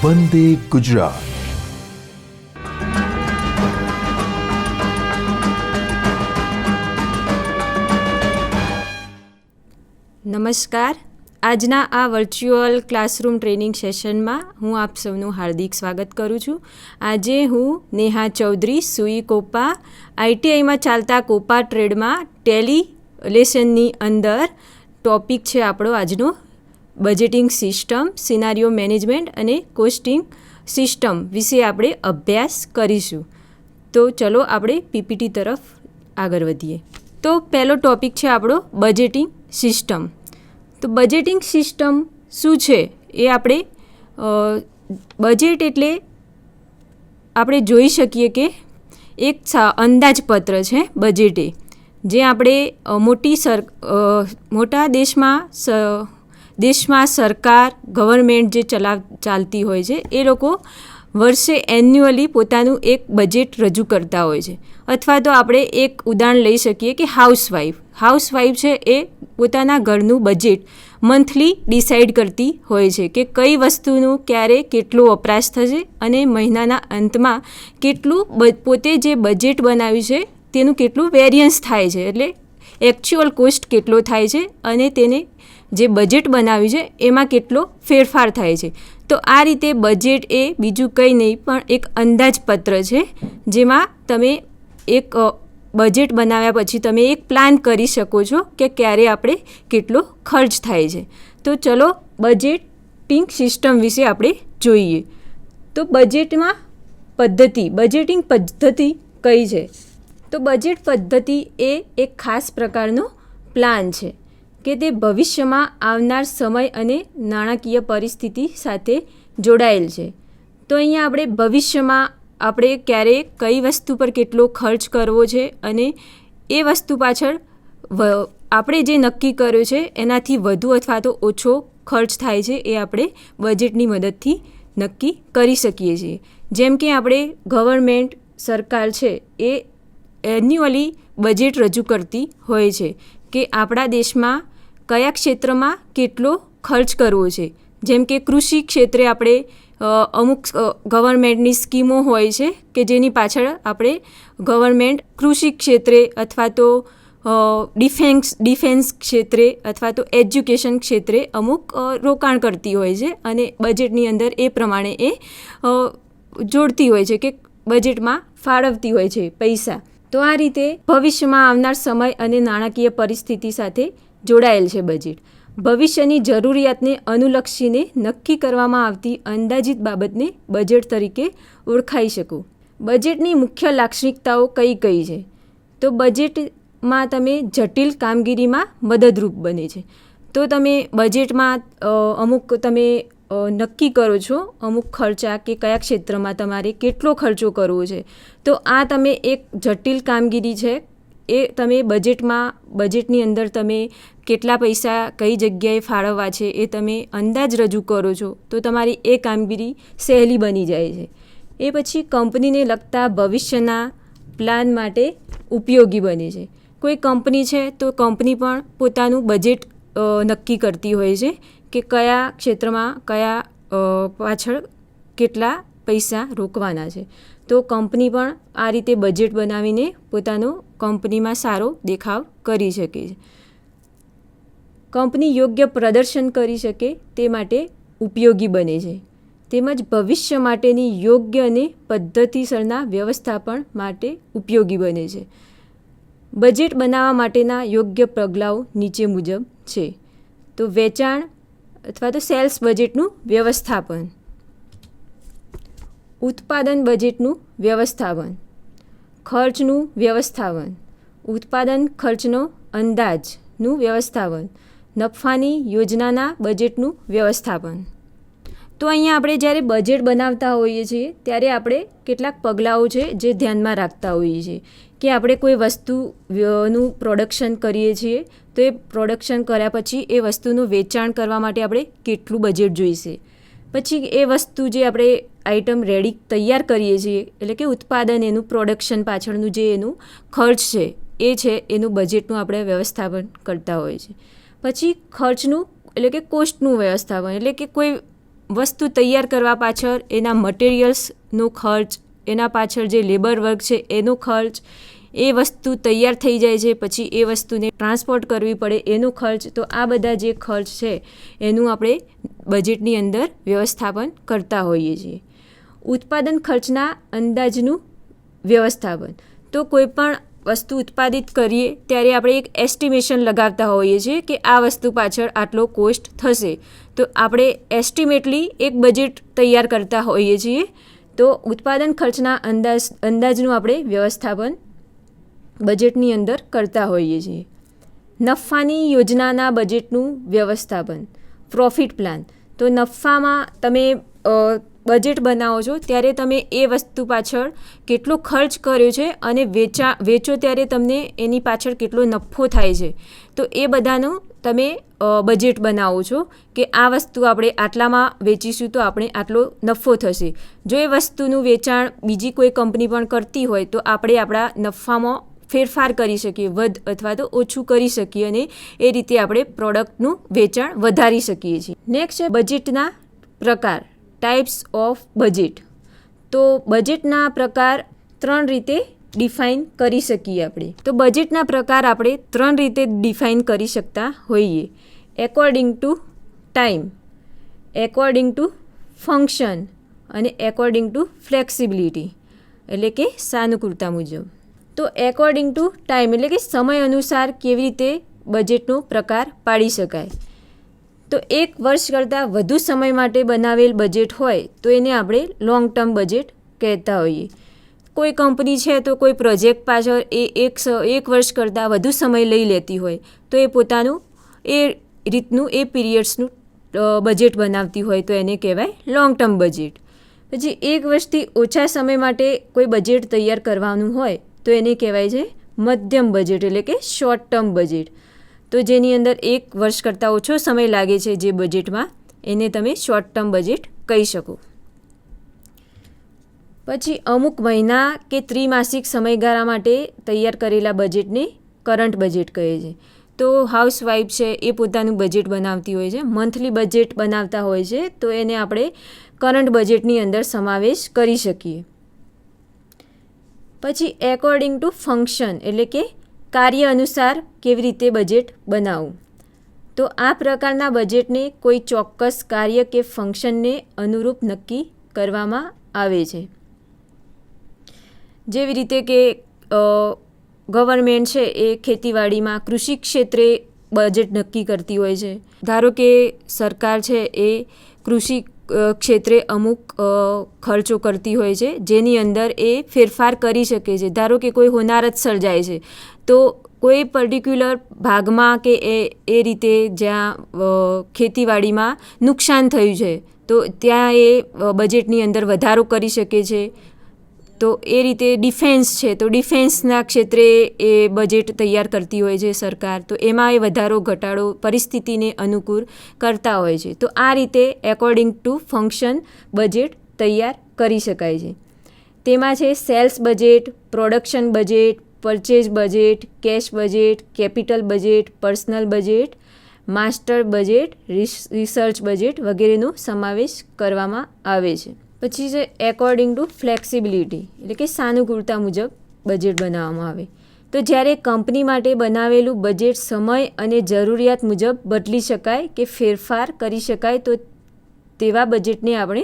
વંદે ગુજરાત. નમસ્કાર. આજના આ વર્ચ્યુઅલ ક્લાસરૂમ ટ્રેનિંગ સેશનમાં હું આપ સૌનું હાર્દિક સ્વાગત કરું છું. આજે હું નેહા ચૌધરી સુઈ કોપા આઈટીઆઈમાં ચાલતા કોપા ટ્રેડમાં ટેલી લેસનની અંદર ટોપિક છે આપણો આજનો બજેટિંગ સિસ્ટમ, સિનારીઓ મેનેજમેન્ટ અને કોસ્ટિંગ સિસ્ટમ વિશે આપણે અભ્યાસ કરીશું. તો ચલો આપણે પીપીટી તરફ આગળ વધીએ. તો પહેલો ટોપિક છે આપણો બજેટિંગ સિસ્ટમ. તો બજેટિંગ સિસ્ટમ શું છે એ આપણે બજેટ એટલે આપણે જોઈ શકીએ કે એક અંદાજપત્ર છે બજેટે, જે આપણે મોટા દેશમાં સરકાર ગવર્મેન્ટ જે ચાલતી હોય છે એ લોકો વર્ષે એન્યુઅલી પોતાનું એક બજેટ રજૂ કરતા હોય છે. અથવા તો આપણે એક ઉદાહરણ લઈ શકીએ કે હાઉસવાઈફ છે એ પોતાના ઘરનું બજેટ મંથલી ડિસાઈડ કરતી હોય છે કે કઈ વસ્તુનું ક્યારે કેટલો વપરાશ થશે અને મહિનાના અંતમાં કેટલું પોતે જે બજેટ બનાવ્યું છે તેનું કેટલું વેરિયન્સ થાય છે, એટલે એકચ્યુઅલ કોસ્ટ કેટલો થાય છે અને તેને જે બજેટ બનાવ્યું છે એમાં કેટલો ફેરફાર થાય છે. તો આ રીતે બજેટ એ બીજું કંઈ નહીં પણ એક અંદાજપત્ર છે, જેમાં તમે એક બજેટ બનાવ્યા પછી તમે એક પ્લાન કરી શકો છો કે ક્યારે આપણે કેટલો ખર્ચ થાય છે. તો ચલો બજેટિંગ સિસ્ટમ વિશે આપણે જોઈએ. તો બજેટિંગ પદ્ધતિ કઈ છે? તો બજેટ પદ્ધતિ એ એક ખાસ પ્રકારનો પ્લાન છે કે તે ભવિષ્યમાં આવનાર સમય અને નાણાકીય પરિસ્થિતિ સાથે જોડાયેલ છે. તો અહીંયા આપણે ભવિષ્યમાં આપણે ક્યારે કઈ વસ્તુ પર કેટલો ખર્ચ કરવો છે અને એ વસ્તુ પાછળ આપણે જે નક્કી કર્યો છે એનાથી વધુ અથવા તો ઓછો ખર્ચ થાય છે એ આપણે બજેટની મદદથી નક્કી કરી શકીએ છીએ. જેમ કે આપણે ગવર્મેન્ટ સરકાર છે એ એન્યુઅલી બજેટ રજૂ કરતી હોય છે કે આપણા દેશમાં કયા ક્ષેત્રમાં કેટલો ખર્ચ કરવો છે. જેમ કે કૃષિ ક્ષેત્રે આપણે અમુક ગવર્મેન્ટની સ્કીમો હોય છે કે જેની પાછળ આપણે ગવર્મેન્ટ કૃષિ ક્ષેત્રે અથવા તો ડિફેન્સ ક્ષેત્રે અથવા તો એજ્યુકેશન ક્ષેત્રે અમુક રોકાણ કરતી હોય છે અને બજેટની અંદર એ પ્રમાણે એ જોડતી હોય છે કે બજેટમાં ફાળવતી હોય છે પૈસા. તો આ રીતે ભવિષ્યમાં આવનાર સમય અને નાણાકીય પરિસ્થિતિ સાથે જોડાયેલ છે બજેટ. ભવિષ્યની જરૂરિયાતને અનુલક્ષીને નક્કી કરવામાં આવતી અંદાજિત બાબતને બજેટ તરીકે ઓળખાઈ શકો. બજેટની મુખ્ય લાક્ષણિકતાઓ કઈ છે? તો બજેટમાં તમે જટિલ કામગીરીમાં મદદરૂપ બને છે. તો તમે બજેટમાં અમુક તમે નક્કી કરો છો અમુક ખર્ચા કે કયા ક્ષેત્રમાં તમારે કેટલો ખર્ચો કરવો છે. તો આ તમે એક જટિલ કામગીરી છે એ તમે બજેટની અંદર તમે કેટલા પૈસા કઈ જગ્યાએ ફાળવવા છે એ તમે અંદાજ રજૂ કરો છો તો તમારી એ કામગીરી સહેલી બની જાય છે. એ પછી કંપનીને લગતા ભવિષ્યના પ્લાન માટે ઉપયોગી બને છે. કોઈ કંપની છે તો કંપની પણ પોતાનું બજેટ નક્કી કરતી હોય છે કે કયા ક્ષેત્રમાં કયા પાછળ કેટલા પૈસા રોકવાના છે. તો કંપની પણ આ રીતે બજેટ બનાવીને પોતાનો કંપનીમાં સારો દેખાવ કરી શકે છે. કંપની યોગ્ય પ્રદર્શન કરી શકે તે માટે ઉપયોગી બને છે. તેમજ ભવિષ્ય માટેની યોગ્ય અને પદ્ધતિસરના વ્યવસ્થાપન માટે ઉપયોગી બને છે. બજેટ બનાવવા માટેના યોગ્ય પગલાઓ નીચે મુજબ છે. તો વેચાણ અથવા તો સેલ્સ બજેટનું વ્યવસ્થાપન, ઉત્પાદન બજેટનું વ્યવસ્થાપન, ખર્ચનું વ્યવસ્થાપન, ઉત્પાદન ખર્ચનો અંદાજનું વ્યવસ્થાપન, નફાની યોજનાના બજેટનું વ્યવસ્થાપન. તો તો અહીંયા આપણે જ્યારે બજેટ બનાવતા હોઈએ છીએ ત્યારે આપણે કેટલાક પગલાઓ છે જે ધ્યાનમાં રાખતા હોઈએ છીએ કે આપણે કોઈ વસ્તુનું પ્રોડક્શન કરીએ છીએ તો એ પ્રોડક્શન કર્યા પછી એ વસ્તુનું વેચાણ કરવા માટે આપણે કેટલું બજેટ જોઈશે. પછી એ વસ્તુ જે આપણે આઇટમ રેડી તૈયાર કરીએ છીએ એટલે કે ઉત્પાદન એનું પ્રોડક્શન પાછળનું જે એનું ખર્ચ છે એનું બજેટનું આપણે વ્યવસ્થાપન કરતા હોઈએ છીએ. પછી ખર્ચનું એટલે કે કોસ્ટનું વ્યવસ્થાપન એટલે કે કોઈ વસ્તુ તૈયાર કરવા પાછળ એના મટીરિયલ્સનો ખર્ચ, એના પાછળ જે લેબર વર્ક છે એનો ખર્ચ, એ વસ્તુ તૈયાર થઈ જાય છે પછી એ વસ્તુને ટ્રાન્સપોર્ટ કરવી પડે એનો ખર્ચ. તો આ બધા જે ખર્ચ છે એનું આપણે બજેટની અંદર વ્યવસ્થાપન કરતા હોઈએ છીએ. ઉત્પાદન ખર્ચના અંદાજનું વ્યવસ્થાપન, તો કોઈ પણ વસ્તુ ઉત્પાદિત કરીએ ત્યારે આપણે એક એસ્ટિમેશન લગાવતા હોઈએ છીએ કે આ વસ્તુ પાછળ આટલો કોસ્ટ થશે. તો આપણે એસ્ટિમેટલી એક બજેટ તૈયાર કરતા હોઈએ છીએ. તો ઉત્પાદન ખર્ચના અંદાજનું આપણે વ્યવસ્થાપન બજેટની અંદર કરતા હોઈએ છીએ. નફાની યોજનાના બજેટનું વ્યવસ્થાપન, પ્રોફિટ પ્લાન. તો નફામાં તમે બજેટ બનાવો છો ત્યારે તમે એ વસ્તુ પાછળ કેટલો ખર્ચ કર્યો છે અને વેચો ત્યારે તમને એની પાછળ કેટલો નફો થાય છે. તો એ બધાનું તમે બજેટ બનાવો છો કે આ વસ્તુ આપણે આટલામાં વેચીશું તો આપણે આટલો નફો થશે. જો એ વસ્તુનું વેચાણ બીજી કોઈ કંપની પણ કરતી હોય તો આપણે આપણા નફામાં ફેરફાર કરી શકીએ, વધ અથવા તો ઓછું કરી શકીએ અને એ રીતે આપણે પ્રોડક્ટનું વેચાણ વધારી શકીએ છીએ. નેક્સ્ટ છે બજેટના પ્રકાર, ટાઈપ્સ ઓફ બજેટ. તો બજેટના પ્રકાર 3 રીતે ડિફાઇન કરી શકીએ આપણે. તો બજેટના પ્રકાર આપણે 3 રીતે ડિફાઇન કરી શકતા હોઈએ. According to time, according to function અને એકોર્ડિંગ ટુ ફ્લેક્સિબિલિટી એટલે કે સાનુકૂળતા મુજબ. તો એકોર્ડિંગ ટુ ટાઈમ એટલે કે સમય અનુસાર કેવી રીતે બજેટનો પ્રકાર પાડી શકાય. તો 1 વર્ષ કરતાં વધુ સમય માટે બનાવેલ બજેટ હોય તો એને આપણે લોંગ ટર્મ બજેટ કહેતા હોઈએ. કોઈ કંપની છે તો કોઈ પ્રોજેક્ટ પાછળ એ એક વર્ષ કરતાં વધુ સમય લઈ લેતી હોય તો એ પોતાનું એ રીતનું એ પીરિયડ્સનું બજેટ બનાવતી હોય તો એને કહેવાય લોંગ ટર્મ બજેટ. પછી 1 વર્ષથી ઓછા સમય માટે કોઈ બજેટ તૈયાર કરવાનું હોય તો એને કહેવાય છે મધ્યમ બજેટ એટલે કે શોર્ટ ટર્મ બજેટ. તો જેની અંદર 1 વર્ષ કરતાં ઓછો સમય લાગે છે જે બજેટમાં, એને તમે શોર્ટ ટર્મ બજેટ કહી શકો. પછી અમુક મહિના કે ત્રિમાસિક સમયગાળા માટે તૈયાર કરેલા બજેટને કરંટ બજેટ કહે છે. તો હાઉસવાઈફ છે એ પોતાનું બજેટ બનાવતી હોય છે, મંથલી બજેટ બનાવતા હોય છે તો એને આપણે કરંટ બજેટની અંદર સમાવેશ કરી શકીએ. પછી એકોર્ડિંગ ટુ ફંક્શન એટલે કે કાર્ય અનુસાર કેવી રીતે બજેટ બનાવવું. તો આ પ્રકારના બજેટને કોઈ ચોક્કસ કાર્ય કે ફંક્શનને અનુરૂપ નક્કી કરવામાં આવે છે. જેવી રીતે કે ગવર્મેન્ટ છે એ ખેતીવાડીમાં કૃષિ ક્ષેત્રે બજેટ નક્કી કરતી હોય છે. ધારો કે સરકાર છે એ કૃષિ ક્ષેત્રે અમુક ખર્ચો કરતી હોય છે જેની અંદર એ ફેરફાર કરી શકે છે. ધારો કે કોઈ હોનારત સર્જાય છે તો કોઈ પર્ટિક્યુલર ભાગમાં કે એ રીતે જ્યાં ખેતીવાડીમાં નુકસાન થયું છે તો ત્યાં એ બજેટની અંદર વધારો કરી શકે છે. તો એ રીતે ડિફેન્સ છે તો ડિફેન્સના ક્ષેત્રે એ બજેટ તૈયાર કરતી હોય છે સરકાર, તો એમાં એ વધારો ઘટાડો પરિસ્થિતિને અનુકૂળ કરતા હોય છે. તો આ રીતે એકોર્ડિંગ ટુ ફંક્શન બજેટ તૈયાર કરી શકાય છે. તેમાં છે sales budget, production budget, purchase budget, cash budget, capital budget, personal budget, master budget, research budget વગેરેનો સમાવેશ કરવામાં આવે છે. પછી છે એકોર્ડિંગ ટુ ફ્લેક્સિબિલિટી એટલે કે સાનુકૂળતા મુજબ બજેટ બનાવવામાં આવે. તો જ્યારે કંપની માટે બનાવેલું બજેટ સમય અને જરૂરિયાત મુજબ બદલી શકાય કે ફેરફાર કરી શકાય તો તેવા બજેટને આપણે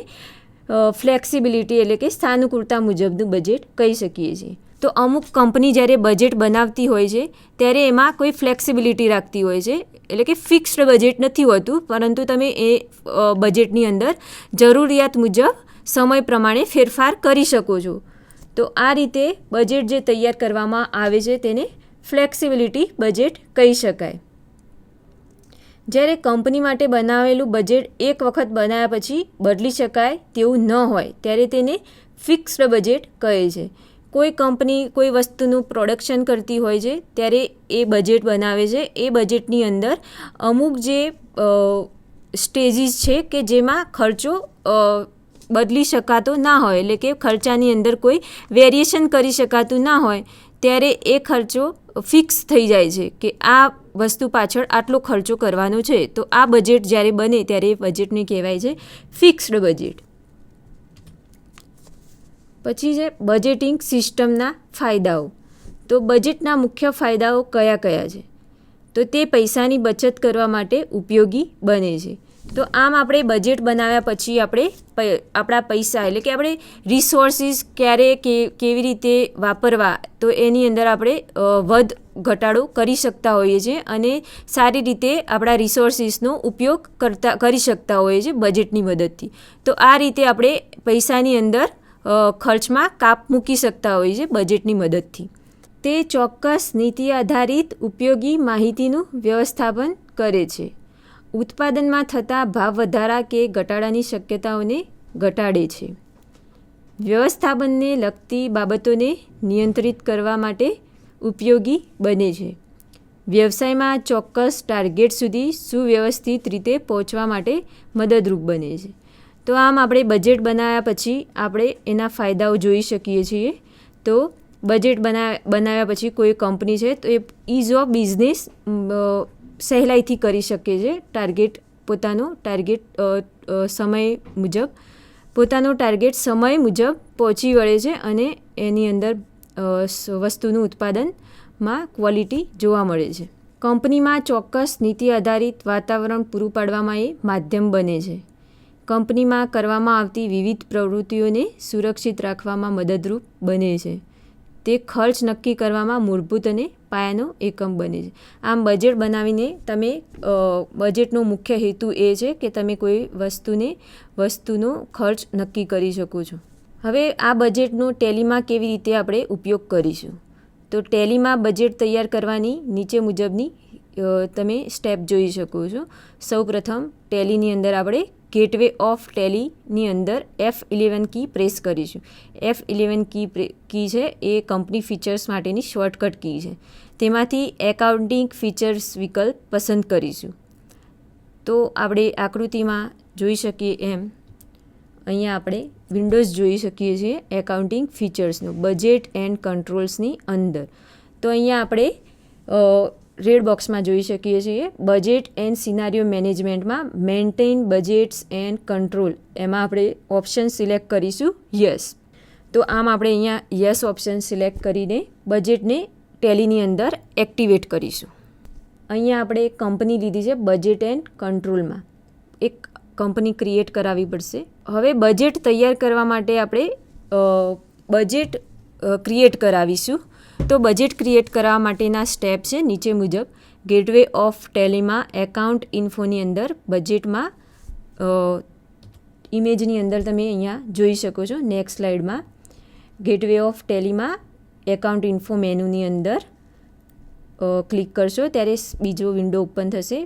ફ્લેક્સિબિલિટી એટલે કે સાનુકૂળતા મુજબનું બજેટ કહી શકીએ છીએ. તો અમુક કંપની જ્યારે બજેટ બનાવતી હોય છે ત્યારે એમાં કોઈ ફ્લેક્સિબિલિટી રાખતી હોય છે એટલે કે ફિક્સ્ડ બજેટ નથી હોતું, પરંતુ તમે એ બજેટની અંદર જરૂરિયાત મુજબ સમય પ્રમાણે ફેરફાર કરી શકો છો. તો આ રીતે બજેટ જે તૈયાર કરવામાં આવે છે તેને ફ્લેક્સિબિલિટી બજેટ કહી શકાય. જ્યારે કંપની માટે બનાવેલું બજેટ એક વખત બનાવ્યા પછી બદલી શકાય તેવું ન હોય ત્યારે તેને ફિક્સ્ડ બજેટ કહે છે. કોઈ કંપની કોઈ વસ્તુનું પ્રોડક્શન કરતી હોય છે ત્યારે એ બજેટ બનાવે છે. એ બજેટની અંદર અમુક જે સ્ટેજીસ છે કે જેમાં ખર્ચો બદલી શકાતો ના હોય, એટલે કે ખર્ચાની અંદર કોઈ વેરિએશન કરી શકાતું ના હોય ત્યારે એ ખર્ચો ફિક્સ થઈ જાય છે કે આ વસ્તુ પાછળ આટલો ખર્ચો કરવાનો છે. તો આ બજેટ જ્યારે બને ત્યારે એ બજેટને કહેવાય છે ફિક્સ્ડ બજેટ. પછી છે બજેટિંગ સિસ્ટમના ફાયદાઓ. તો બજેટના મુખ્ય ફાયદાઓ કયા કયા છે? તો તે પૈસાની બચત કરવા માટે ઉપયોગી બને છે. તો આમ આપણે બજેટ બનાવ્યા પછી આપણે આપણા પૈસા એટલે કે આપણે રિસોર્સિસ ક્યારે કેવી રીતે વાપરવા તો એની અંદર આપણે વધ ઘટાડો કરી શકતા હોઈએ છીએ અને સારી રીતે આપણા રિસોર્સિસનો ઉપયોગ કરી શકતા હોઈએ છીએ બજેટની મદદથી. તો આ રીતે આપણે પૈસાની અંદર ખર્ચમાં કાપ મૂકી શકતા હોઈએ છીએ બજેટની મદદથી. તે ચોક્કસ નીતિ આધારિત ઉપયોગી માહિતીનું વ્યવસ્થાપન કરે છે. ઉત્પાદનમાં થતા ભાવ વધારા કે ઘટાડાની શક્યતાઓને ઘટાડે છે. વ્યવસ્થાપનને લગતી બાબતોને નિયંત્રિત કરવા માટે ઉપયોગી બને છે. વ્યવસાયમાં ચોક્કસ ટાર્ગેટ સુધી સુવ્યવસ્થિત રીતે પહોંચવા માટે મદદરૂપ બને છે. તો આમ આપણે બજેટ બનાવ્યા પછી આપણે એના ફાયદાઓ જોઈ શકીએ છીએ. તો બજેટ બનાવ્યા પછી કોઈ કંપની છે તો એ ઇઝ ઓફ બિઝનેસ સહેલાઈથી કરી શકે છે. પોતાનો ટાર્ગેટ સમય મુજબ પહોંચી વળે છે અને એની અંદર વસ્તુનું ઉત્પાદનમાં ક્વોલિટી જોવા મળે છે. કંપનીમાં ચોક્કસ નીતિ આધારિત વાતાવરણ પૂરું પાડવામાં એ માધ્યમ બને છે. કંપનીમાં કરવામાં આવતી વિવિધ પ્રવૃત્તિઓને સુરક્ષિત રાખવામાં મદદરૂપ બને છે. તે ખર્ચ નક્કી કરવામાં મૂળભૂત અને પાયાનો એકમ બને છે. આમ બજેટ બનાવીને બજેટનો મુખ્ય હેતુ એ છે કે તમે કોઈ વસ્તુનો ખર્ચ નક્કી કરી શકો છો. હવે આ બજેટનો ટેલીમાં કેવી રીતે આપણે ઉપયોગ કરીશું? તો ટેલીમાં બજેટ તૈયાર કરવાની નીચે મુજબની તમે સ્ટેપ જોઈ શકો છો. સૌપ્રથમ ટેલીની અંદર આપણે ગેટવે ઓફ ટેલીની અંદર F11 કી પ્રેસ કરીશું. F11 કી છે એ કંપની ફીચર્સ માટેની શોર્ટકટ કી છે. તેમાંથી એકાઉન્ટિંગ ફીચર્સ વિકલ્પ પસંદ કરીશું. તો આપણે આકૃતિમાં જોઈ શકીએ એમ અહીંયા આપણે વિન્ડોઝ જોઈ શકીએ છીએ એકાઉન્ટિંગ ફીચર્સનું બજેટ એન્ડ કંટ્રોલ્સની અંદર. તો અહીંયા આપણે રેડ બોક્સમાં જોઈ શકીએ છીએ બજેટ એન્ડ સિનારીઓ મેનેજમેન્ટમાં મેન્ટેન બજેટ્સ એન્ડ કંટ્રોલ એમાં આપણે ઓપ્શન સિલેક્ટ કરીશું યસ. તો આમ આપણે અહીંયા યસ ઓપ્શન સિલેક્ટ કરીને બજેટને ટેલીની અંદર એક્ટિવેટ કરીશું. અહીંયા આપણે કંપની લીધી છે બજેટ એન્ડ કંટ્રોલમાં. એક કંપની ક્રિએટ કરાવવી પડશે. હવે બજેટ તૈયાર કરવા માટે આપણે બજેટ ક્રિએટ કરાવીશું. તો બજેટ ક્રિએટ કરવા માટેના સ્ટેપ છે નીચે મુજબ. ગેટવે ઓફ ટેલીમાં એકાઉન્ટ ઇન્ફોની અંદર બજેટમાં ઇમેજની અંદર તમે અહીંયા જોઈ શકો છો નેક્સ્ટ સ્લાઇડમાં. ગેટવે ઓફ ટેલીમાં એકાઉન્ટ ઇન્ફો મેનુની અંદર ક્લિક કરશો ત્યારે બીજો વિન્ડો ઓપન થશે.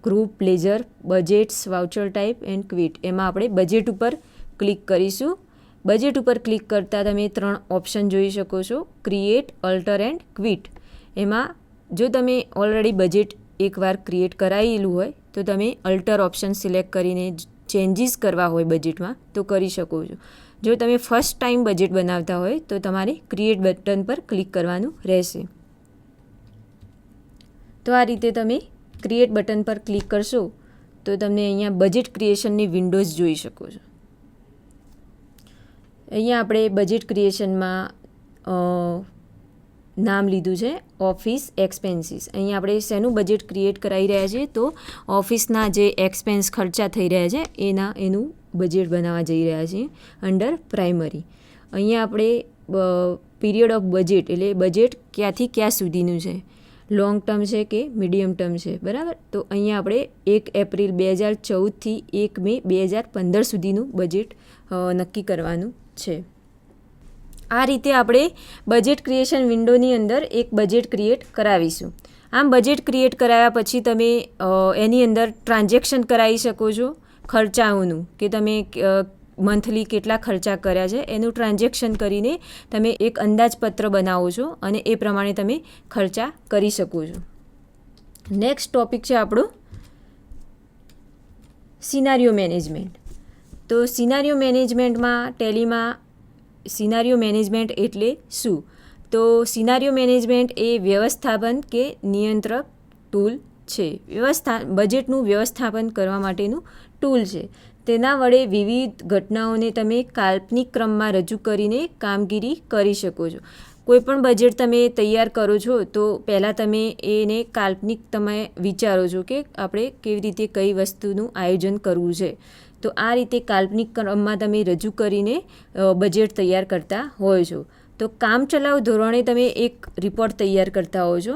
Group, ledger, budgets, voucher type and quit એમાં આપણે બજેટ ઉપર ક્લિક કરીશું. બજેટ ઉપર ક્લિક કરતાં તમે 3 ઓપ્શન જોઈ શકો છો ક્રિએટ, અલ્ટર એન્ડ ક્વિટ. એમાં જો તમે ઓલરેડી બજેટ એકવાર ક્રિએટ કરાયેલું હોય તો તમે અલ્ટર ઓપ્શન સિલેક્ટ કરીને ચેન્જીસ કરવા હોય બજેટમાં તો કરી શકો છો. જો તમે ફર્સ્ટ ટાઈમ બજેટ બનાવતા હોય તો તમારે ક્રિએટ બટન પર ક્લિક કરવાનું રહેશે. તો આ રીતે તમે ક્રિએટ બટન પર ક્લિક કરશો તો તમને અહીંયા બજેટ ક્રિએશનની વિન્ડોઝ જોઈ શકો છો. અહીંયા આપણે બજેટ ક્રિએશનમાં નામ લીધું છે ઓફિસ એક્સપેન્સીસ. અહીંયા આપણે શેનું બજેટ ક્રિએટ કરાવી રહ્યા છીએ તો ઓફિસના જે એક્સપેન્સ ખર્ચા થઈ રહ્યા છે એનું બજેટ બનાવવા જઈ રહ્યા છીએ અંડર પ્રાઇમરી. અહીંયા આપણે પીરિયડ ઓફ બજેટ એટલે બજેટ ક્યાંથી ક્યાં સુધીનું છે, લોંગ ટર્મ છે કે મીડિયમ ટર્મ છે, બરાબર. તો અહીંયા આપણે 1 એપ્રિલ 2014થી 1 મે 2015 સુધીનું બજેટ નક્કી કરવાનું છે. આ રીતે આપણે બજેટ ક્રિએશન વિન્ડોની અંદર એક બજેટ ક્રિએટ કરાવીશું. આમ બજેટ ક્રિએટ કરાવ્યા પછી તમે એની અંદર ટ્રાન્ઝેક્શન કરાવી શકો છો ખર્ચાઓનું, કે તમે મંથલી કેટલા ખર્ચા કર્યા છે એનું ટ્રાન્ઝેક્શન કરીને તમે એક અંદાજપત્ર બનાવો છો અને એ પ્રમાણે તમે ખર્ચા કરી શકો છો. નેક્સ્ટ ટોપિક છે આપણો સિનારીઓ મેનેજમેન્ટ. તો સિનારીઓ મેનેજમેન્ટમાં ટેલીમાં સિનારીઓ મેનેજમેન્ટ એટલે શું? તો સિનારીઓ મેનેજમેન્ટ એ વ્યવસ્થાપન કે નિયંત્રક ટૂલ છે. બજેટનું વ્યવસ્થાપન કરવા માટેનું ટૂલ છે. તેના વડે વિવિધ ઘટનાઓને તમે કાલ્પનિક ક્રમમાં રજૂ કરીને કામગીરી કરી શકો છો. કોઈપણ બજેટ તમે તૈયાર કરો છો તો પહેલાં તમે એને કાલ્પનિક તમે વિચારો છો કે આપણે કેવી રીતે કઈ વસ્તુનું આયોજન કરવું છે. તો આ રીતે કાલ્પનિક ક્રમમાં તમે રજૂ કરીને બજેટ તૈયાર કરતા હોય છો. તો કામચલાઉ ધોરણે તમે એક રિપોર્ટ તૈયાર કરતા હો છો,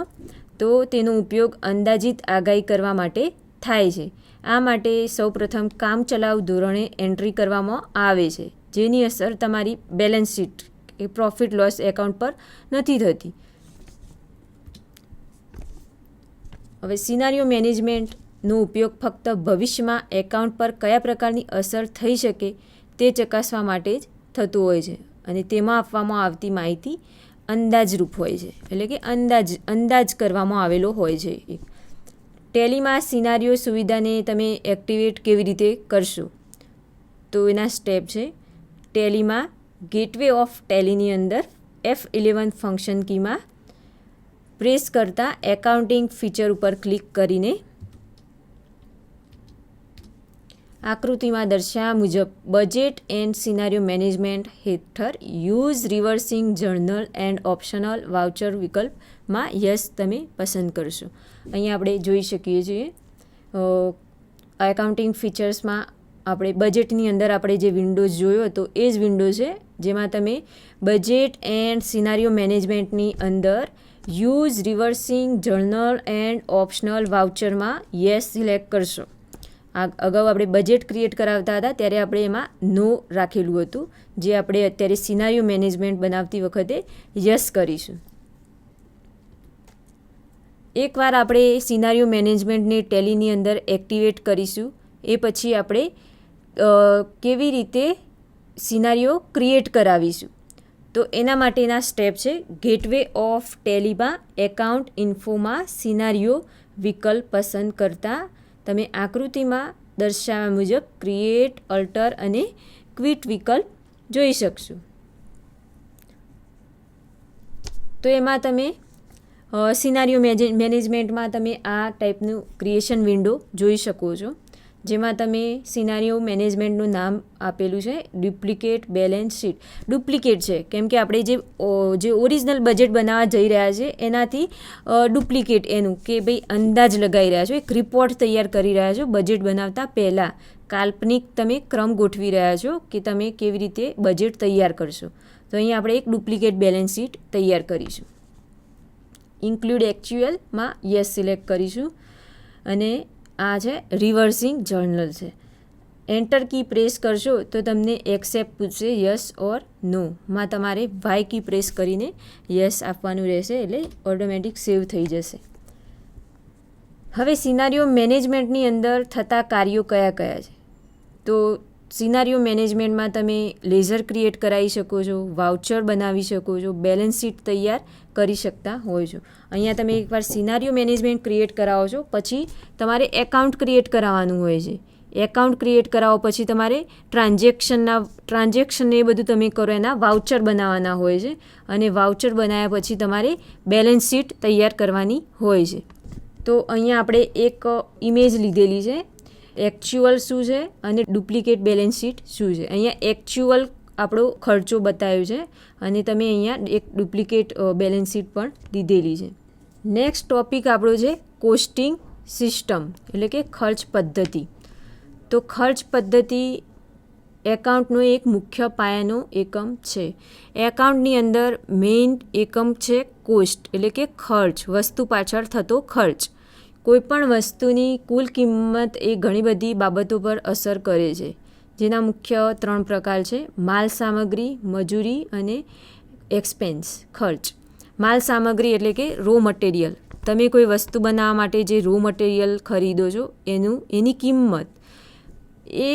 તો તેનો ઉપયોગ અંદાજિત આગાહી કરવા માટે થાય છે. આ માટે સૌપ્રથમ કામચલાઉ ધોરણે એન્ટ્રી કરવામાં આવે છે, જેની અસર તમારી બેલેન્સ શીટ કે પ્રોફિટ લોસ એકાઉન્ટ પર નથી થતી. હવે સિનારીઓ મેનેજમેન્ટનો ઉપયોગ ફક્ત ભવિષ્યમાં એકાઉન્ટ પર કયા પ્રકારની અસર થઈ શકે તે ચકાસવા માટે જ થતું હોય છે, અને તેમાં આપવામાં આવતી માહિતી અંદાજરૂપ હોય છે, એટલે કે અંદાજ કરવામાં આવેલો હોય છે. ટેલીમાં સિનારીઓ સુવિધાને તમે એક્ટિવેટ કેવી રીતે કરશો? તો એના સ્ટેપ છે. ટેલીમાં ગેટવે ઓફ ટેલીની અંદર F11 ફંક્શન કીમાં પ્રેસ કરતાં એકાઉન્ટિંગ ફીચર ઉપર ક્લિક કરીને આકૃતિમાં દર્શાવ્યા મુજબ બજેટ એન્ડ સિનારીઓ મેનેજમેન્ટ હેઠળ use reversing journal and optional voucher વિકલ્પમાં યસ તમે પસંદ કરશો. અહીંયા આપણે જોઈ શકીએ છીએ એકાઉન્ટિંગ ફીચર્સમાં આપણે બજેટની અંદર આપણે જે વિન્ડોઝ જોયો હતો એ જ વિન્ડો છે, જેમાં તમે બજેટ એન્ડ સિનારીઓ મેનેજમેન્ટની અંદર use reversing journal and optional વાઉચરમાં યસ સિલેક્ટ કરશો. અગાઉ આપણે બજેટ ક્રિએટ કરાવતા હતા ત્યારે આપણે એમાં નો રાખેલું હતું, જે આપણે અત્યારે સિનારીઓ મેનેજમેન્ટ બનાવતી વખતે યસ કરીશું. એકવાર આપણે સિનારીઓ મેનેજમેન્ટને ટેલીની અંદર એક્ટિવેટ કરીશું, એ પછી આપણે કેવી રીતે સિનારીઓ ક્રિએટ કરાવીશું? તો એના માટેના સ્ટેપ છે ગેટવે ઓફ ટેલીમાં એકાઉન્ટ ઇન્ફોમાં સિનારીઓ વિકલ્પ પસંદ કરતાં તમે આકૃતિમાં દર્શાવ્યા મુજબ ક્રિએટ, અલ્ટર અને ક્વિટ વિકલ્પ જોઈ શકશો. તો એમાં તમે સિનારીઓ મેનેજમેન્ટમાં તમે આ ટાઈપનું ક્રિએશન વિન્ડો જોઈ શકો છો, જેમાં તમે સિનારીઓ મેનેજમેન્ટનું નામ આપેલું છે ડુપ્લિકેટ બેલેન્સ શીટ. ડુપ્લિકેટ છે કેમ કે આપણે જે ઓરિજિનલ બજેટ બનાવવા જઈ રહ્યા છે એનાથી ડુપ્લિકેટ એનું કે ભાઈ અંદાજ લગાવી રહ્યા છો, એક રિપોર્ટ તૈયાર કરી રહ્યા છો. બજેટ બનાવતા પહેલાં કાલ્પનિક તમે ક્રમ ગોઠવી રહ્યા છો કે તમે કેવી રીતે બજેટ તૈયાર કરશો. તો અહીંયા આપણે એક ડુપ્લિકેટ બેલેન્સ શીટ તૈયાર કરીશું. ઇન્ક્લુડ એક્ચ્યુઅલમાં યસ સિલેક્ટ કરીશું, અને આ છે રિવર્સિંગ જર્નલ છે. એન્ટર કી પ્રેસ કરશો તો તમને એક્સેપ્ટ પૂછશે, યસ ઓર નો માં તમારે વાય કી પ્રેસ કરીને યસ આપવાનું રહેશે, એટલે ઓટોમેટિક સેવ થઈ જશે. હવે સિનારીઓ મેનેજમેન્ટની અંદર થતા કાર્યો કયા કયા છે? તો સિનારીઓ મેનેજમેન્ટમાં તમે લેઝર ક્રિએટ કરાવી શકો છો, વાઉચર બનાવી શકો છો, બેલેન્સ શીટ તૈયાર કરી શકતા હોય છો. અહીંયા તમે એકવાર સિનારીઓ મેનેજમેન્ટ ક્રિએટ કરાવો છો પછી તમારે એકાઉન્ટ ક્રિએટ કરાવવાનું હોય છે. એકાઉન્ટ ક્રિએટ કરાવો પછી તમારે ટ્રાન્ઝેક્શન એ બધું તમે કરો એના વાઉચર બનાવવાના હોય છે, અને વાઉચર બનાવ્યા પછી તમારે બેલેન્સ શીટ તૈયાર કરવાની હોય છે. તો અહીંયા આપણે એક ઇમેજ લીધેલી છે, એક્ચ્યુઅલ શું છે અને ડુપ્લિકેટ બેલેન્સ શીટ શું છે. અહીંયા એક્ચ્યુઅલ આપણો ખર્ચો બતાવ્યો છે, અને તમે અહીંયા એક ડુપ્લિકેટ બેલેન્સ શીટ પણ લીધેલી છે. નેક્સ્ટ ટોપિક આપણો છે કોસ્ટિંગ સિસ્ટમ, એટલે કે ખર્ચ પદ્ધતિ. તો ખર્ચ પદ્ધતિ એકાઉન્ટનો એક મુખ્ય પાયાનો એકમ છે. એકાઉન્ટની અંદર મેઇન એકમ છે કોસ્ટ, એટલે કે ખર્ચ, વસ્તુ પાછળ થતો ખર્ચ. કોઈપણ વસ્તુની કુલ કિંમત એ ઘણી બધી બાબતો પર અસર કરે છે, જેના મુખ્ય 3 પ્રકાર છે: માલ સામગ્રી, મજૂરી અને એક્સપેન્સ ખર્ચ. માલ સામગ્રી એટલે કે રો મટીરિયલ, તમે કોઈ વસ્તુ બનાવવા માટે જે રો મટીરિયલ ખરીદો છો એની કિંમત, એ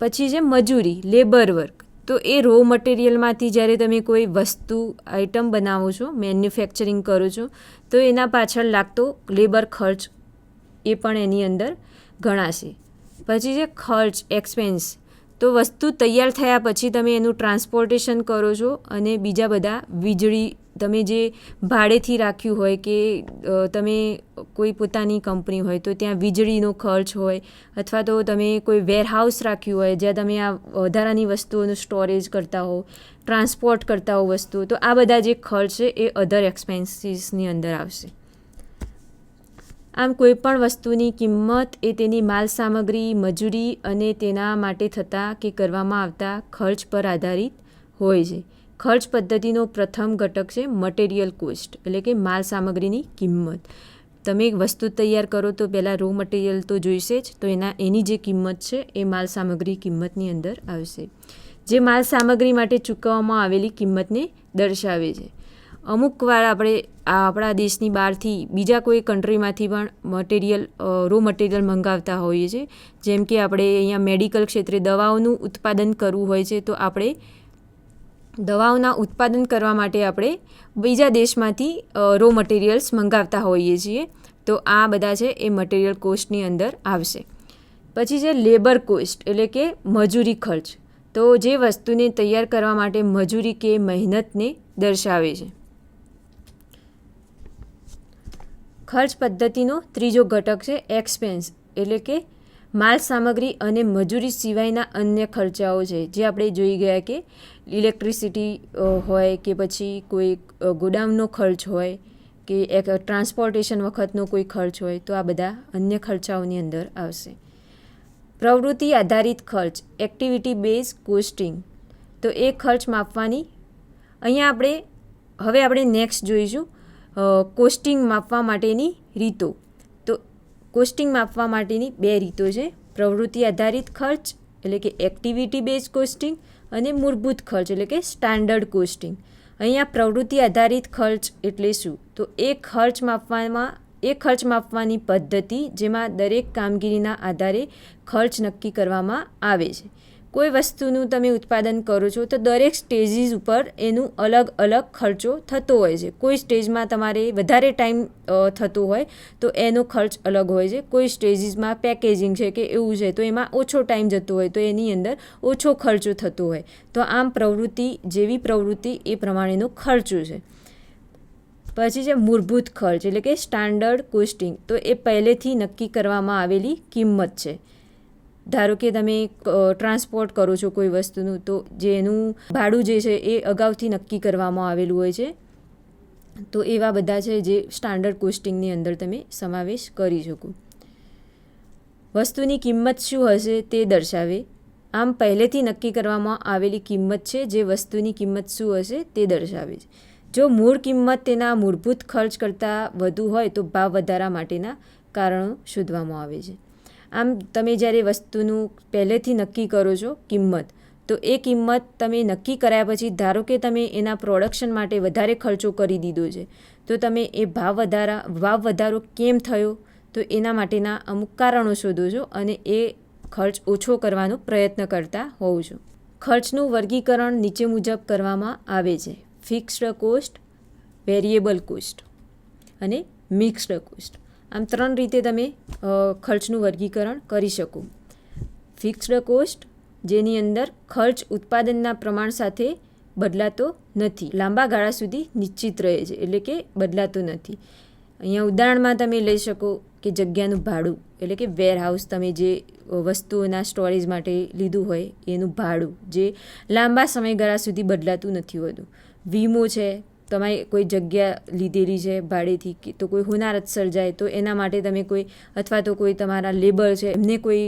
પછી છે મજૂરી, લેબર વર્ક. તો એ રો મટીરિયલમાંથી જ્યારે તમે કોઈ વસ્તુ આઇટમ બનાવો છો, મેન્યુફેક્ચરિંગ કરો છો, તો એના પાછળ લાગતો લેબર ખર્ચ એ પણ એની અંદર ગણાશે. પછી છે ખર્ચ, એક્સપેન્સ. તો વસ્તુ તૈયાર થયા પછી તમે એનું ટ્રાન્સપોર્ટેશન કરો છો અને બીજા બધા વીજળી, તમે જે ભાડેથી રાખ્યું હોય કે તમે કોઈ પોતાની કંપની હોય તો ત્યાં વીજળીનો ખર્ચ હોય, અથવા તો તમે કોઈ વેરહાઉસ રાખ્યું હોય જ્યાં તમે આ વધારાની વસ્તુઓનું સ્ટોરેજ કરતા હો, ટ્રાન્સપોર્ટ કરતા હો વસ્તુઓ, તો આ બધા જે ખર્ચ છે એ અધર એક્સપેન્સીસની અંદર આવશે. આમ કોઈ પણ વસ્તુની કિંમત એ તેની માલ સામગ્રી, મજૂરી અને તેના માટે થતા કે કરવામાં આવતા ખર્ચ પર આધારિત હોય છે. ખર્ચ પદ્ધતિનો પ્રથમ ઘટક છે મટીરિયલ કોસ્ટ, એટલે કે માલ સામગ્રીની કિંમત. તમે એક વસ્તુ તૈયાર કરો તો પહેલાં રો મટીરિયલ તો જોઈશે જ, તો એની જે કિંમત છે એ માલ સામગ્રી કિંમતની અંદર આવશે, જે માલ સામગ્રી માટે ચૂકવવામાં આવેલી કિંમતને દર્શાવે છે. અમુક વાર આપણે આપણા દેશની બહારથી બીજા કોઈ કન્ટ્રીમાંથી પણ રો મટીરિયલ મંગાવતા હોઈએ છીએ. જેમ કે આપણે અહીંયા મેડિકલ ક્ષેત્રે દવાઓનું ઉત્પાદન કરવું હોય છે, તો આપણે દવાઓના ઉત્પાદન કરવા માટે આપણે બીજા દેશમાંથી રો મટીરિયલ્સ મંગાવતા હોઈએ છીએ. તો આ બધા છે એ મટીરિયલ કોસ્ટની અંદર આવશે. પછી છે લેબર કોસ્ટ, એટલે કે મજૂરી ખર્ચ. તો જે વસ્તુને તૈયાર કરવા માટે મજૂરી કે મહેનતને દર્શાવે છે. ખર્ચ પદ્ધતિનો ત્રીજો ઘટક છે એક્સપેન્સ, એટલે કે માલ સામગ્રી અને મજૂરી સિવાયના અન્ય ખર્ચાઓ છે, જે આપણે જોઈ ગયા કે ઇલેક્ટ્રિસિટી હોય કે પછી કોઈ ગોડાઉનનો ખર્ચ હોય કે ટ્રાન્સપોર્ટેશન વખતનો કોઈ ખર્ચ હોય, તો આ બધા અન્ય ખર્ચાઓની અંદર આવશે. પ્રવૃત્તિ આધારિત ખર્ચ, એક્ટિવિટી બેઝ કોસ્ટિંગ. તો એ ખર્ચ માપવાની અહીંયા હવે આપણે નેક્સ્ટ જોઈશું કોસ્ટિંગ માપવા માટેની રીતો. તો કોસ્ટિંગ માપવા માટેની 2 રીતો છે, પ્રવૃત્તિ આધારિત ખર્ચ એટલે કે એક્ટિવિટી બેઝ કોસ્ટિંગ અને મૂળભૂત ખર્ચ એટલે કે સ્ટાન્ડર્ડ કોસ્ટિંગ. અહીંયા પ્રવૃત્તિ આધારિત ખર્ચ એટલે શું? તો એ ખર્ચ માપવાની પદ્ધતિ જેમાં દરેક કામગીરીના આધારે ખર્ચ નક્કી કરવામાં આવે છે. કોઈ વસ્તુનું તમે ઉત્પાદન કરો છો તો દરેક સ્ટેજીસ ઉપર એનું અલગ અલગ ખર્ચો થતો હોય છે. કોઈ સ્ટેજમાં તમારે વધારે ટાઈમ થતો હોય તો એનો ખર્ચ અલગ હોય છે. કોઈ સ્ટેજીસમાં પેકેજિંગ છે કે એવું છે તો એમાં ઓછો ટાઈમ જતો હોય તો એની અંદર ઓછો ખર્ચો થતો હોય. તો આમ જેવી પ્રવૃત્તિ એ પ્રમાણેનો ખર્ચો છે. પછી છે મૂળભૂત ખર્ચ એટલે કે સ્ટાન્ડર્ડ કોસ્ટિંગ. તો એ પહેલેથી નક્કી કરવામાં આવેલી કિંમત છે. ધારો કે તમે ટ્રાન્સપોર્ટ કરો છો કોઈ વસ્તુનું, તો જેનું ભાડું જે છે એ અગાઉથી નક્કી કરવામાં આવેલું હોય છે. તો એવા બધા છે જે સ્ટાન્ડર્ડ કોસ્ટિંગની અંદર તમે સમાવેશ કરી શકો. વસ્તુની કિંમત શું હશે તે દર્શાવે. આમ પહેલેથી નક્કી કરવામાં આવેલી કિંમત છે જે વસ્તુની કિંમત શું હશે તે દર્શાવે છે. જો મૂળ કિંમત તેના મૂળભૂત ખર્ચ કરતાં વધુ હોય તો ભાવ વધારા માટેના કારણો શોધવામાં આવે છે. આમ તમે જ્યારે વસ્તુનું પહેલેથી નક્કી કરો છો કિંમત, તો એ કિંમત તમે નક્કી કર્યા પછી ધારો કે તમે એના પ્રોડક્શન માટે વધારે ખર્ચો કરી દીધો છે, તો તમે એ ભાવ વધારો કેમ થયો તો એના માટેના અમુક કારણો શોધો છો અને એ ખર્ચ ઓછો કરવાનો પ્રયત્ન કરતા હોવ છો. ખર્ચનું વર્ગીકરણ નીચે મુજબ કરવામાં આવે છે: ફિક્સ્ડ કોસ્ટ, વેરિયેબલ કોસ્ટ અને મિક્સ્ડ કોસ્ટ. આમ 3 રીતે તમે ખર્ચનું વર્ગીકરણ કરી શકો. ફિક્સ્ડ કોસ્ટ, જેની અંદર ખર્ચ ઉત્પાદનના પ્રમાણ સાથે બદલાતો નથી, લાંબા ગાળા સુધી નિશ્ચિત રહે છે, એટલે કે બદલાતો નથી. અહીંયા ઉદાહરણમાં તમે લઈ શકો કે જગ્યાનું ભાડું, એટલે કે વેરહાઉસ, તમે જે વસ્તુઓના સ્ટોરેજ માટે લીધું હોય એનું ભાડું, જે લાંબા સમયગાળા સુધી બદલાતું નથી હોતું. વીમો છે, તમારે કોઈ જગ્યા લીધેલી છે ભાડેથી, તો કોઈ હોનારત સર્જાય તો એના માટે તમે અથવા તો કોઈ તમારા લેબર છે એમને કોઈ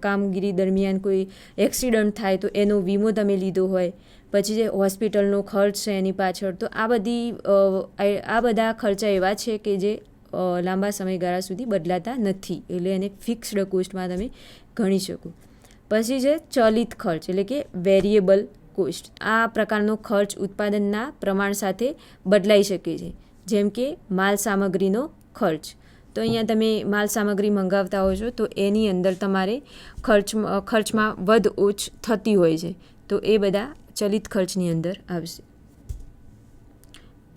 કામગીરી દરમિયાન કોઈ એક્સિડન્ટ થાય તો એનો વીમો તમે લીધો હોય. પછી જે હોસ્પિટલનો ખર્ચ છે એની પાછળ, તો આ બધા ખર્ચા એવા છે કે જે લાંબા સમયગાળા સુધી બદલાતા નથી, એટલે એને ફિક્સ્ડ કોસ્ટમાં તમે ગણી શકો. પછી છે ચલિત ખર્ચ એટલે કે વેરિયેબલ કોસ્ટ. આ પ્રકારનો ખર્ચ ઉત્પાદનના પ્રમાણ સાથે બદલાઈ શકે છે. જેમ કે માલ સામગ્રીનો ખર્ચ. તો અહીંયા તમે માલ સામગ્રી મંગાવતા હો છો તો એની અંદર તમારે ખર્ચમાં વધ ઓછ થતી હોય છે, તો એ બધા ચલિત ખર્ચની અંદર આવશે.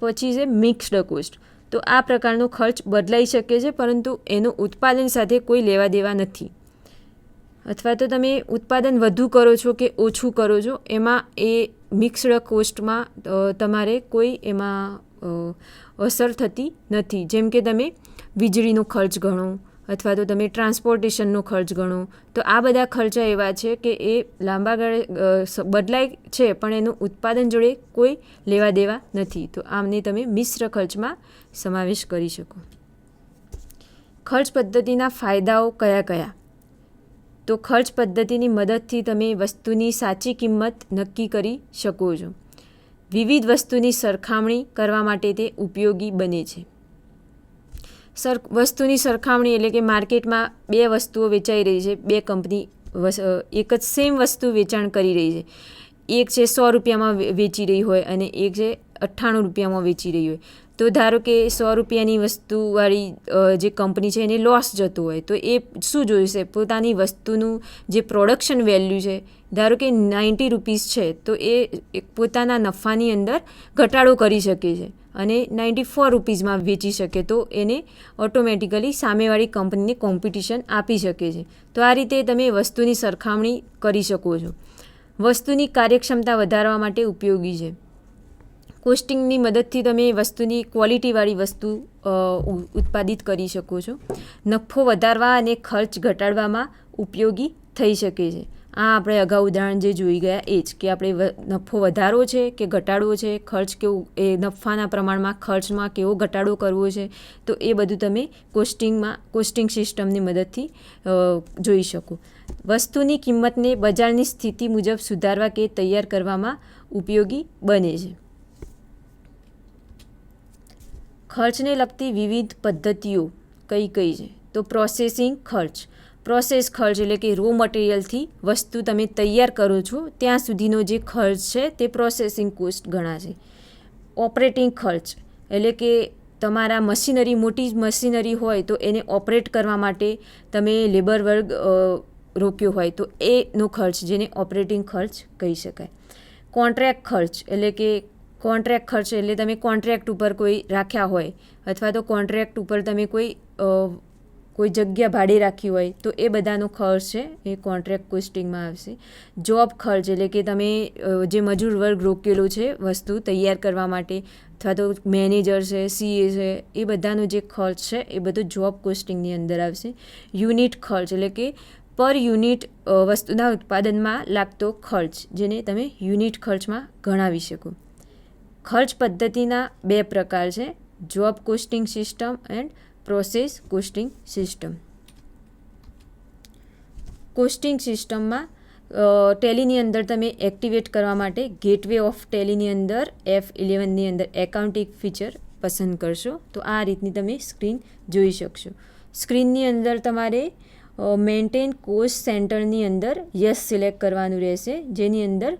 પછી છે મિક્સ્ડ કોસ્ટ. તો આ પ્રકારનો ખર્ચ બદલાઈ શકે છે, પરંતુ એનું ઉત્પાદન સાથે કોઈ લેવા દેવા નથી, અથવા તો તમે ઉત્પાદન વધુ કરો છો કે ઓછું કરો છો એમાં એ મિક્સ્ડ કોસ્ટમાં તમારે કોઈ એમાં અસર થતી નથી. જેમ કે તમે વીજળીનો ખર્ચ ગણો અથવા તો તમે ટ્રાન્સપોર્ટેશનનો ખર્ચ ગણો, તો આ બધા ખર્ચા એવા છે કે એ લાંબા ગાળે બદલાય છે પણ એનું ઉત્પાદન જોડે કોઈ લેવા દેવા નથી, તો આમને તમે મિશ્ર ખર્ચમાં સમાવેશ કરી શકો. ખર્ચ પદ્ધતિના ફાયદાઓ કયા કયા? તો ખર્ચ પદ્ધતિની મદદથી તમે વસ્તુની સાચી કિંમત નક્કી કરી શકો છો. વિવિધ વસ્તુની સરખામણી કરવા માટે તે ઉપયોગી બને છે. વસ્તુની સરખામણી એટલે કે માર્કેટમાં બે વસ્તુઓ વેચાઈ રહી છે, બે કંપની એક જ સેમ વસ્તુ વેચાણ કરી રહી છે. એક છે 100 રૂપિયામાં વેચી રહી હોય અને એક છે 98 રૂપિયામાં વેચી રહી હોય. તો ધારો કે 100 રૂપિયાની વસ્તુવાળી જે કંપની છે એને લોસ જતો હોય, તો એ શું જોઈશે? પોતાની વસ્તુનું જે પ્રોડક્શન વેલ્યુ છે, ધારો કે 90 રૂપીસ છે, તો એ પોતાના નફાની અંદર ઘટાડો કરી શકે છે અને 94 રૂપીસમાં વેચી શકે, તો એને ઓટોમેટિકલી સામેવાળી કંપનીને કોમ્પિટિશન આપી શકે છે. તો આ રીતે તમે વસ્તુની સરખામણી કરી શકો છો. વસ્તુની કાર્યક્ષમતા વધારવા માટે ઉપયોગી છે. કોસ્ટિંગની મદદથી તમે વસ્તુની ક્વોલિટીવાળી વસ્તુ ઉત્પાદિત કરી શકો છો. નફો વધારવા અને ખર્ચ ઘટાડવામાં ઉપયોગી થઈ શકે છે. આ આપણે અગાઉ ઉદાહરણ જે જોઈ ગયા એ જ કે આપણે નફો વધારવો છે કે ઘટાડવો છે, ખર્ચ કેવું એ નફાના પ્રમાણમાં ખર્ચમાં કેવો ઘટાડો કરવો છે, તો એ બધું તમે કોસ્ટિંગ સિસ્ટમની મદદથી જોઈ શકો. વસ્તુની કિંમતને બજારની સ્થિતિ મુજબ સુધારવા કે તૈયાર કરવામાં ઉપયોગી બને છે. ખર્ચને લગતી વિવિધ પદ્ધતિઓ કઈ કઈ છે? તો પ્રોસેસિંગ ખર્ચ. પ્રોસેસ ખર્ચ એટલે કે રો મટીરિયલથી વસ્તુ તમે તૈયાર કરો છો ત્યાં સુધીનો જે ખર્ચ છે તે પ્રોસેસિંગ કોસ્ટ ગણાશે. ઓપરેટિંગ ખર્ચ એટલે કે તમારા મશીનરી, મોટી મશીનરી હોય તો એને ઓપરેટ કરવા માટે તમે લેબર વર્ગ રોક્યો હોય તો એનો ખર્ચ, જેને ઓપરેટિંગ ખર્ચ કહી શકાય. કોન્ટ્રાક્ટ ખર્ચ એટલે તમે કોન્ટ્રાક્ટ ઉપર કોઈ રાખ્યા હોય અથવા તો કોન્ટ્રાક્ટ ઉપર તમે કોઈ જગ્યા ભાડે રાખી હોય તો એ બધાનો ખર્ચ છે એ કોન્ટ્રાક્ટ કોસ્ટિંગમાં આવશે. જોબ ખર્ચ એટલે કે તમે જે મજૂર વર્ગ રોકેલો છે વસ્તુ તૈયાર કરવા માટે અથવા તો મેનેજર છે, સીએ છે, એ બધાનો જે ખર્ચ છે એ બધું જોબ કોસ્ટિંગની અંદર આવશે. યુનિટ ખર્ચ એટલે કે પર યુનિટ વસ્તુના ઉત્પાદનમાં લાગતો ખર્ચ, જેને તમે યુનિટ ખર્ચમાં ગણાવી શકો. ખર્ચ પદ્ધતિના બે પ્રકાર છે, job costing system and process costing system. Costing સિસ્ટમમાં ટેલીની અંદર તમે એક્ટિવેટ કરવા માટે ગેટવે ઓફ ટેલીની અંદર F11ની અંદર એકાઉન્ટિંગ ફીચર પસંદ કરશો તો આ રીતની તમે સ્ક્રીન જોઈ શકશો. સ્ક્રીનની અંદર તમારે મેન્ટેન કોસ્ટ સેન્ટરની અંદર યસ સિલેક્ટ કરવાનું રહેશે, જેની અંદર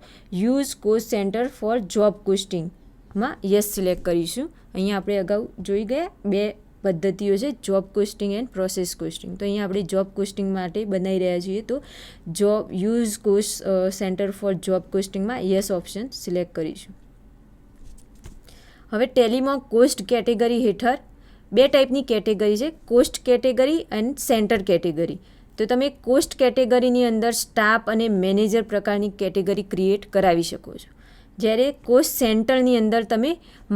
use cost centre for job કોસ્ટિંગમાં યસ સિલેક્ટ કરીશું. અહીંયા આપણે અગાઉ જોઈ ગયા બે પદ્ધતિઓ છે, job costing and process costing. તો અહીંયા આપણે જોબ કોસ્ટિંગ માટે બનાવી રહ્યા છીએ, તો use cost centre for job કોસ્ટિંગમાં યસ ઓપ્શન સિલેક્ટ કરીશું. હવે ટેલીમાં કોસ્ટ કેટેગરી હેઠળ બે ટાઈપની કેટેગરી છે, cost category and centre category. તો તમે કોસ્ટ કેટેગરીની અંદર સ્ટાફ અને મેનેજર પ્રકારની કેટેગરી ક્રિએટ કરાવી શકો છો, જ્યારે કોસ્ટ સેન્ટરની અંદર તમે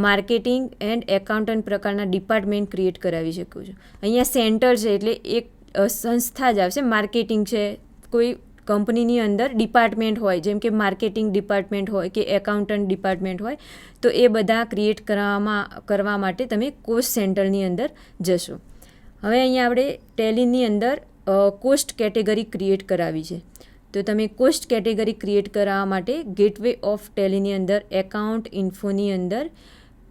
માર્કેટિંગ એન્ડ એકાઉન્ટન્ટ પ્રકારના ડિપાર્ટમેન્ટ ક્રિએટ કરાવી શકો છો. અહીંયા સેન્ટર છે એટલે એક સંસ્થા જ આવશે. માર્કેટિંગ છે, કોઈ કંપનીની અંદર ડિપાર્ટમેન્ટ હોય, જેમ કે માર્કેટિંગ ડિપાર્ટમેન્ટ હોય કે એકાઉન્ટન્ટ ડિપાર્ટમેન્ટ હોય, તો એ બધા ક્રિએટ કરવા માટે તમે કોસ્ટ સેન્ટરની અંદર જશો. હવે અહીંયા આપણે ટેલીની અંદર કોસ્ટ કેટેગરી ક્રિએટ કરાવી છે, તો તમે કોસ્ટ કેટેગરી ક્રિએટ કરવા માટે ગેટવે ઓફ ટેલીની અંદર એકાઉન્ટ ઇન્ફોની અંદર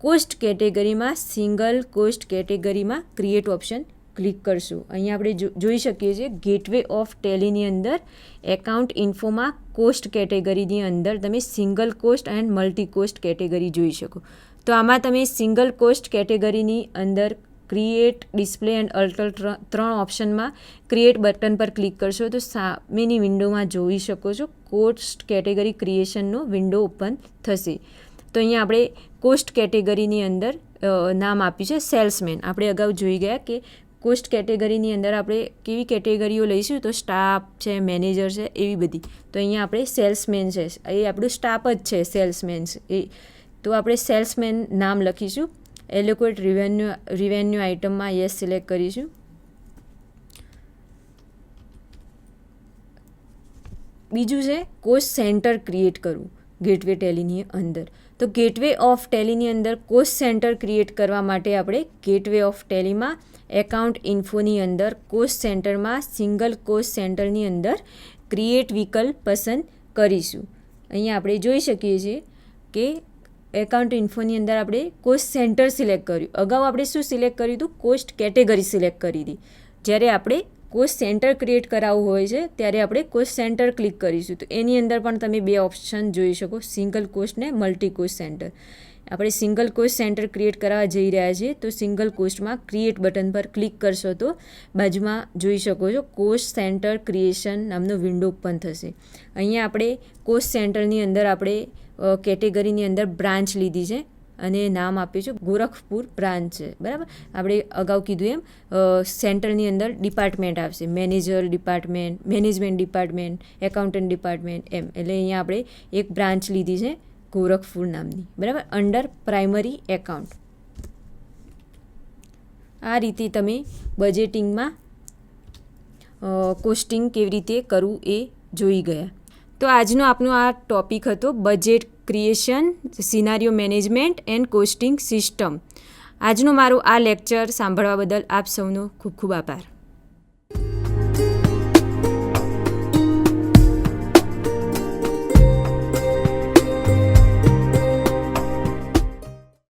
કોસ્ટ કેટેગરીમાં સિંગલ કોસ્ટ કેટેગરીમાં ક્રિએટ ઓપ્શન ક્લિક કરશું. અહીંયા આપણે જોઈ શકીએ છીએ ગેટવે ઓફ ટેલીની અંદર એકાઉન્ટ ઇન્ફોમાં કોસ્ટ કેટેગરીની અંદર તમે single cost and multi cost category જોઈ શકો. તો આમાં તમે સિંગલ કોસ્ટ કેટેગરીની અંદર ક્રિએટ, ડિસ્પ્લે એન્ડ અલ્ટર 3 ઓપ્શનમાં ક્રિએટ બટન પર ક્લિક કરશો તો સામેની વિન્ડોમાં જોઈ શકો છો કોસ્ટ કેટેગરી ક્રિએશનનો વિન્ડો ઓપન થશે. તો અહીંયા આપણે કોસ્ટ કેટેગરીની અંદર નામ આપ્યું છે સેલ્સમેન. આપણે અગાઉ જોઈ ગયા કે કોસ્ટ કેટેગરીની અંદર આપણે કેવી કેટેગરીઓ લઈશું તો સ્ટાફ છે, મેનેજર છે, એવી બધી. તો અહીંયા આપણે સેલ્સમેન છે, એ આપણું સ્ટાફ જ છે સેલ્સમેન. તો આપણે સેલ્સમેન નામ લખીશું. એલોકેટ રિવેન્યુ આઇટમમાં યસ સિલેક્ટ કરીશું. બીજું છે કોસ્ટ સેન્ટર ક્રિએટ કરવું ગેટવે ટેલીની અંદર. તો ગેટવે ઓફ ટેલીની અંદર કોસ્ટ સેન્ટર ક્રિએટ કરવા માટે આપણે ગેટવે ઓફ ટેલીમાં એકાઉન્ટ ઇન્ફોની અંદર કોસ્ટ સેન્ટરમાં સિંગલ કોસ્ટ સેન્ટરની અંદર ક્રિએટ વિકલ્પ પસંદ કરીશું. અહીંયા આપણે જોઈ શકીએ છીએ કે એકાઉન્ટ ઇન્ફોની અંદર આપણે કોસ્ટ સેન્ટર સિલેક્ટ કર્યું. અગાઉ આપણે શું સિલેક્ટ કર્યું હતું? કોસ્ટ કેટેગરી સિલેક્ટ કરી હતી. જ્યારે આપણે કોસ્ટ સેન્ટર ક્રિએટ કરાવવું હોય છે ત્યારે આપણે કોસ્ટ સેન્ટર ક્લિક કરીશું. તો એની અંદર પણ તમે 2 ઓપ્શન જોઈ શકો, સિંગલ કોસ્ટ ને મલ્ટી કોસ્ટ સેન્ટર. આપણે સિંગલ કોસ્ટ સેન્ટર ક્રિએટ કરાવવા જઈ રહ્યા છીએ તો સિંગલ કોસ્ટમાં ક્રિએટ બટન પર ક્લિક કરશો તો બાજુમાં જોઈ શકો છો કોસ્ટ સેન્ટર ક્રિએશન નામનો વિન્ડો ઓપન થશે. અહીંયા આપણે કોસ્ટ સેન્ટરની અંદર આપણે કેટેગરીની અંદર બ્રાન્ચ લીધી છે અને નામ આપ્યું છે ગોરખપુર બ્રાન્ચ છે, બરાબર. આપણે અગાઉ કીધું એમ સેન્ટરની અંદર ડિપાર્ટમેન્ટ આવશે, manager department, management department, accountant department એમ. એટલે અહીંયા આપણે એક બ્રાન્ચ લીધી છે ગોરખપુર નામની, બરાબર, અંડર પ્રાઇમરી એકાઉન્ટ. આ રીતે તમે બજેટિંગમાં કોસ્ટિંગ કેવી રીતે કરવું એ જોઈ ગયા. તો આજનો આપનો આ ટોપિક હતો budget creation, સિનારીઓ management and costing system. આજનો મારો આ લેક્ચર સાંભળવા બદલ આપ સૌનો ખૂબ ખૂબ આભાર.